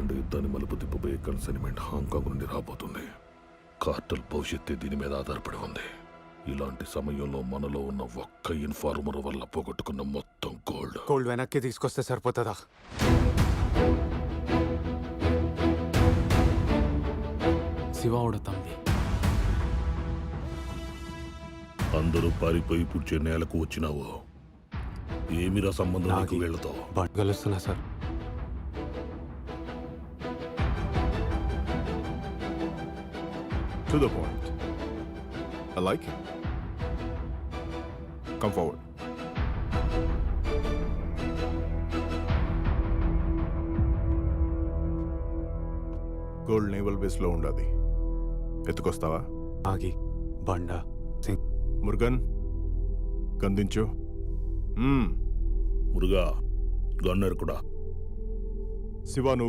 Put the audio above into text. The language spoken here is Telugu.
యుద్ధాన్ని మలుపు తిప్పబోయే కన్సైన్మెంట్ హాంకాంగ్ నుండి రాబోతుంది. కార్టల్ భవిష్యత్తు దీని మీద ఆధారపడి ఉంది. ఇలాంటి సమయంలో మనలో ఉన్న ఒక్క ఇన్ఫార్మర్ వల్ల పోగొట్టుకున్న మొత్తం గోల్డ్ వెనక్కి తీసుకొస్తే సరిపోతుందా? శివావుడ తంబి అందరూ పారిపోయి పుడిచే నేలకు వచ్చినావో ఏమిరా సంబంధం నాకు వీళ్ళతో? కలుస్తున్నా sir. To the point. I like it. Come forward. Gold naval base లో ఉండాది. ఎత్తుకొస్తావా? ఆగి బండా సింగ్ మురుగన్ కందించు. మురుగా గన్నర్ కూడా శివ నువ్వు